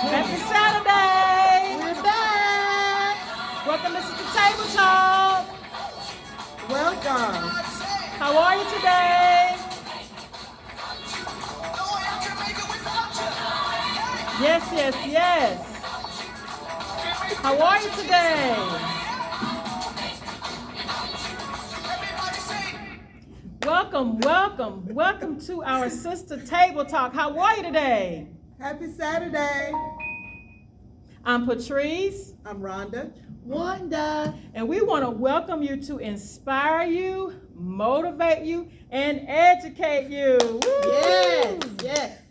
Happy Saturday! We're back. Welcome to the Table Talk. Welcome. How are you today? Yes, yes, yes. How are you today? Welcome, welcome, welcome to our Sister Table Talk. How are you today? Happy Saturday. I'm Patrice. I'm Rhonda. Wanda. And we want to welcome you to inspire you, motivate you, and educate you. Woo! Yes, yes.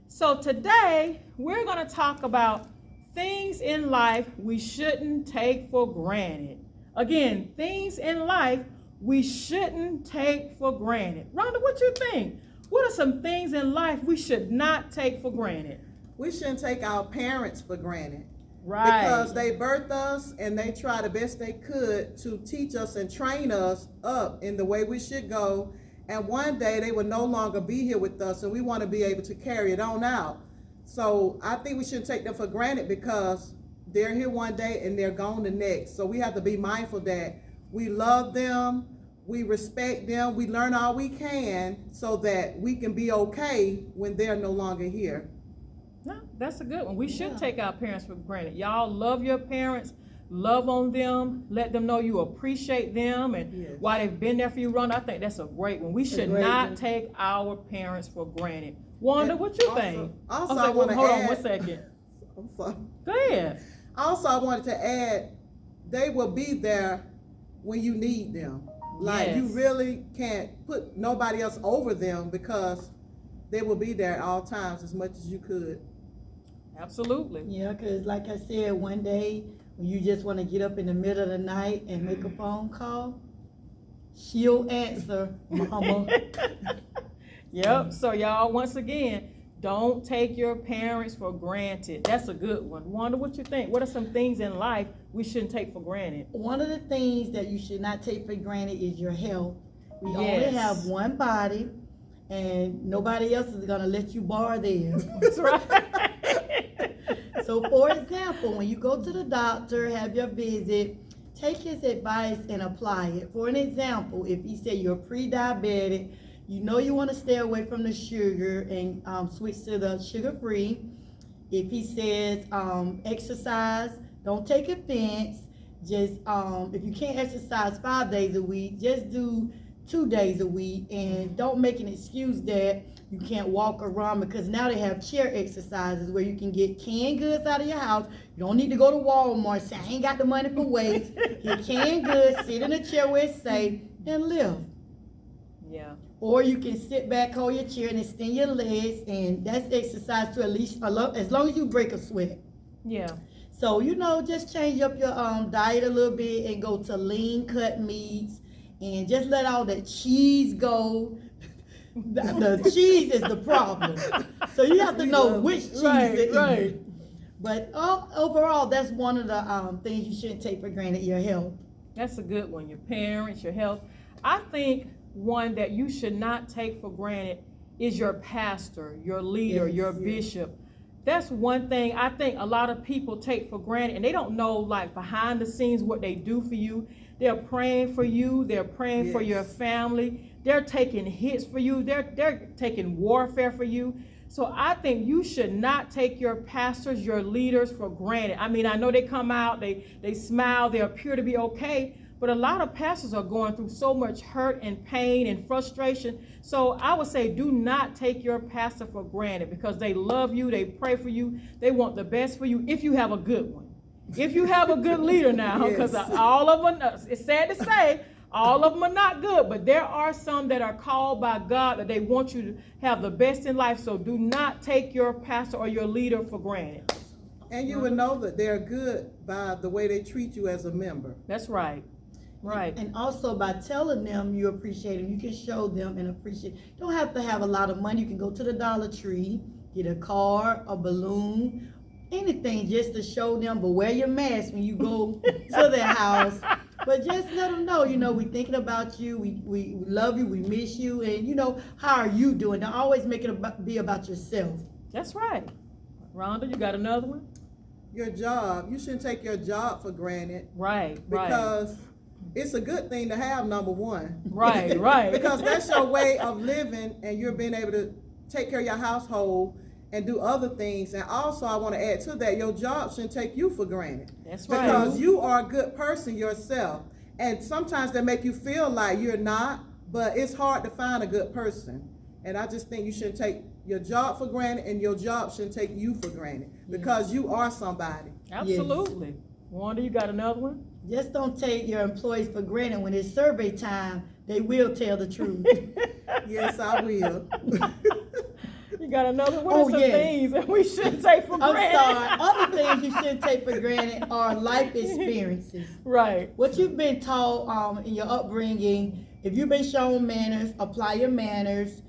So today, we're going to talk about things in life we shouldn't take for granted. Again, things in life we shouldn't take for granted. Rhonda, what you think? What are some things in life we should not take for granted? We shouldn't take our parents for granted. Right. Because they birthed us and they try the best they could to teach us and train us up in the way we should go. And one day they will no longer be here with us, and we want to be able to carry it on out. So I think we shouldn't take them for granted because they're here one day and they're gone the next. So we have to be mindful that we love them, we respect them, we learn all we can so that we can be okay when they're no longer here. No, that's a good one. We should take our parents for granted. Y'all love your parents, love on them, let them know you appreciate them and why they've been there for you, Rhonda. I think that's a great one. We should not take our parents for granted. Wanda, what you think? Also, I want to hold add, on 1 second. I'm sorry. Go ahead. Also, I wanted to add, they will be there when you need them. Like, you really can't put nobody else over them because they will be there at all times as much as you could. Absolutely. Yeah, because like I said, one day when you just want to get up in the middle of the night and make a phone call, she'll answer, Mama. Yep. So y'all, once again, don't take your parents for granted. That's a good one. Wanda, what you think? What are some things in life we shouldn't take for granted? One of the things that you should not take for granted is your health. We only Yes. have one body, and nobody else is going to let you borrow theirs. That's right. So, for example, when you go to the doctor, have your visit, take his advice and apply it. For an example, if he said you're pre-diabetic, you know you want to stay away from the sugar and switch to the sugar-free. If he says exercise, don't take offense. Just if you can't exercise 5 days a week, just do 2 days a week, and don't make an excuse that you can't walk around, because now they have chair exercises where you can get canned goods out of your house. You don't need to go to Walmart, say, I ain't got the money for weights. Get canned goods, sit in a chair where it's safe, and live. Yeah. Or you can sit back, hold your chair, and extend your legs, and that's exercise to at least, as long as you break a sweat. Yeah. So, just change up your diet a little bit and go to lean cut meats, and just let all that cheese go. The cheese is the problem. So you have to know which cheese to eat. But overall, that's one of the things you shouldn't take for granted, your health. That's a good one. Your parents, your health. I think one that you should not take for granted is your pastor, your leader, your bishop. That's one thing I think a lot of people take for granted, and they don't know, like, behind the scenes what they do for you. They're praying for you. They're praying for your family. They're taking hits for you. They're taking warfare for you. So I think you should not take your pastors, your leaders for granted. I mean, I know they come out, they smile, they appear to be okay, but a lot of pastors are going through so much hurt and pain and frustration. So I would say do not take your pastor for granted, because they love you, they pray for you, they want the best for you if you have a good one. If you have a good leader now, because all of them, it's sad to say, all of them are not good, but there are some that are called by God that they want you to have the best in life. So do not take your pastor or your leader for granted. And you will know that they're good by the way they treat you as a member. That's right. Right. And also by telling them you appreciate them, you can show them and appreciate. You don't have to have a lot of money. You can go to the Dollar Tree, get a car, a balloon, anything just to show them, but wear your mask when you go to their house. But just let them know, we thinking about you, we love you, we miss you, and how are you doing? Don't always make it be about yourself. That's right. Rhonda, you got another one? Your job. You shouldn't take your job for granted Right, because it's a good thing to have, number one. right, right. Because that's your way of living, and you're being able to take care of your household and do other things. And also, I want to add to that, your job shouldn't take you for granted. That's right. Because you are a good person yourself. And sometimes they make you feel like you're not, but it's hard to find a good person. And I just think you shouldn't take your job for granted, and your job shouldn't take you for granted, because you are somebody. Absolutely. Wanda, you got another one? Just don't take your employees for granted. When it's survey time, they will tell the truth. Yes, I will. You got another one? What Oh, are some yes. things that we shouldn't take for I'm granted? sorry. Other things you shouldn't take for granted are life experiences. Right. What you've been taught in your upbringing, if you've been shown manners, apply your manners.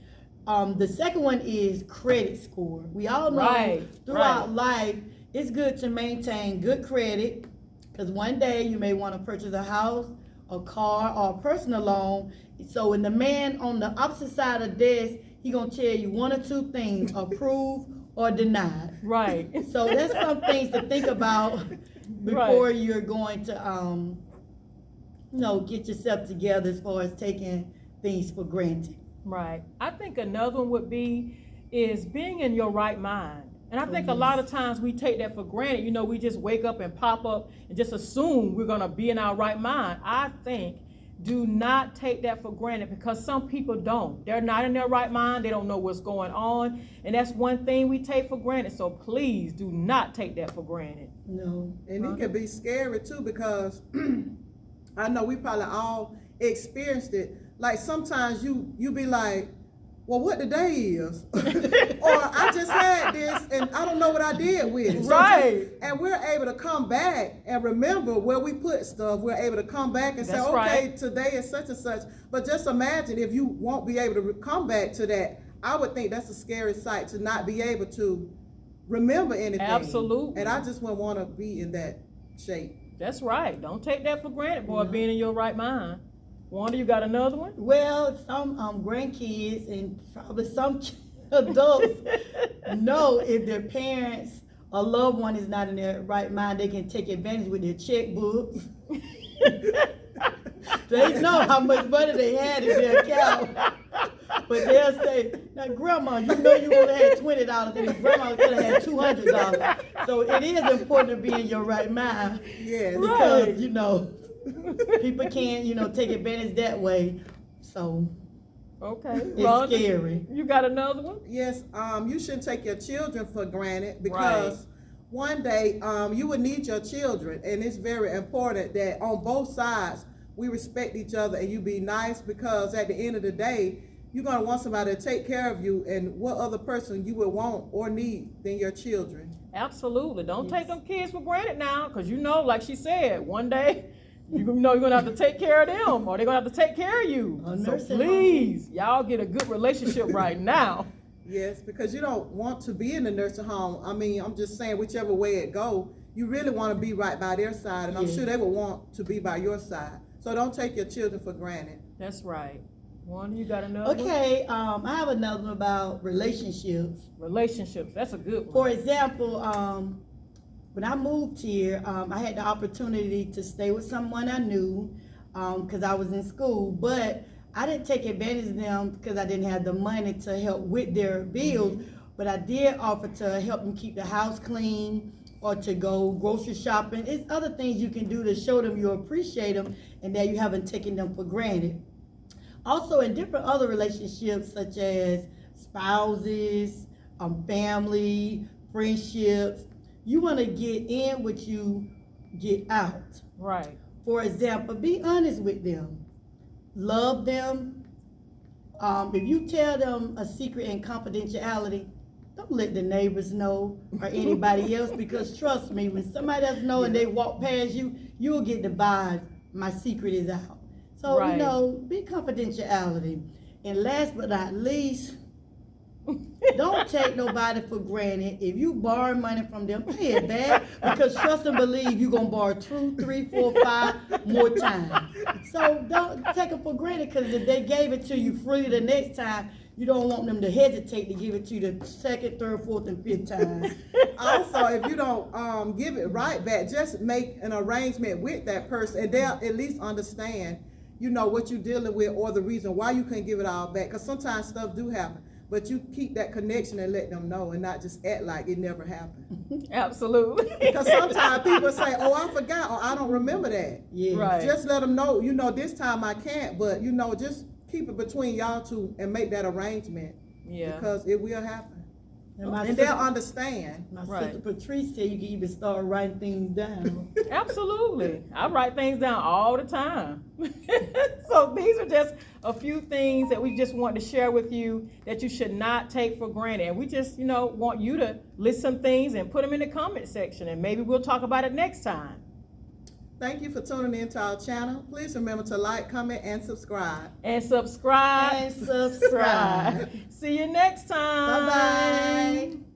The second one is credit score. We all know Right, throughout right. life, it's good to maintain good credit, because one day you may want to purchase a house, a car, or a personal loan. So when the man on the opposite side of the desk, he gonna tell you one or two things: approve or deny. Right. So that's some things to think about before you're going to, get yourself together as far as taking things for granted. Right. I think another one would be is being in your right mind. And I think a lot of times we take that for granted. You know, we just wake up and pop up and just assume we're gonna be in our right mind. I think do not take that for granted, because some people don't. They're not in their right mind. They don't know what's going on. And that's one thing we take for granted. So please do not take that for granted. No. And it can be scary too, because I know we probably all experienced it. Like sometimes you be like, well, what the day is? Or I just had this and I don't know what I did with it. So Right. and we're able to come back and remember where we put stuff. We're able to come back and say, That's okay, right. today is such and such. But just imagine if you won't be able to come back to that. I would think that's a scary sight, to not be able to remember anything. Absolutely. And I just wouldn't want to be in that shape. That's right. Don't take that for granted, boy, being in your right mind. Wanda, you got another one? Well, some grandkids and probably some adults know if their parents or loved one is not in their right mind, they can take advantage with their checkbooks. They know how much money they had in their account. But they'll say, now grandma, you know you would have had $20 and grandma could have had $200. So it is important to be in your right mind. Yes. Because, Right. people can, take advantage that way. So Okay. it's Rhonda, scary. you got another one? Yes, you shouldn't take your children for granted, because one day you would need your children, and it's very important that on both sides we respect each other and you be nice, because at the end of the day, you're gonna want somebody to take care of you, and what other person you would want or need than your children. Absolutely. Don't take them kids for granted now, because like she said, one day you're gonna have to take care of them, or they're gonna have to take care of you. A So nursing please, y'all get a good relationship right now. Yes, because you don't want to be in the nursing home. I mean, I'm just saying, whichever way it go, you really want to be right by their side, and I'm Yes. sure they would want to be by your side. So don't take your children for granted. That's right. Wanda, you got another one? Okay, I have another one about relationships. Relationships. That's a good one. For example, when I moved here, I had the opportunity to stay with someone I knew because I was in school, but I didn't take advantage of them because I didn't have the money to help with their bills, but I did offer to help them keep the house clean or to go grocery shopping. It's other things you can do to show them you appreciate them and that you haven't taken them for granted. Also, in different other relationships, such as spouses, family, friendships, you want to get in what you get out. Right. For example, be honest with them. Love them. If you tell them a secret and confidentiality, don't let the neighbors know or anybody else, because trust me, when somebody else know and they walk past you, you'll get the vibe, my secret is out. So, Right. Be confidentiality. And last but not least, don't take nobody for granted. If you borrow money from them, pay it back, because trust and believe you're going to borrow 2, 3, 4, 5 more times. So don't take them for granted, because if they gave it to you freely the next time, you don't want them to hesitate to give it to you the second, third, fourth, and fifth time. Also, if you don't give it right back, just make an arrangement with that person, and they'll at least understand, you know, what you're dealing with or the reason why you couldn't give it all back. Because sometimes stuff do happen, but you keep that connection and let them know, and not just act like it never happened. Absolutely. Because sometimes people say, "Oh, I forgot," or "I don't remember that." Yeah. Right. Just let them know, you know, this time I can't, but you know, just keep it between y'all two and make that arrangement. Yeah. Because it will happen. And my And sister, they'll understand. my Right. sister Patrice said you can even start writing things down. Absolutely. I write things down all the time. So these are just a few things that we just want to share with you that you should not take for granted. And we just, you know, want you to list some things and put them in the comment section, and maybe we'll talk about it next time. Thank you for tuning in to our channel. Please remember to like, comment, and subscribe. And subscribe. And subscribe. See you next time. Bye-bye.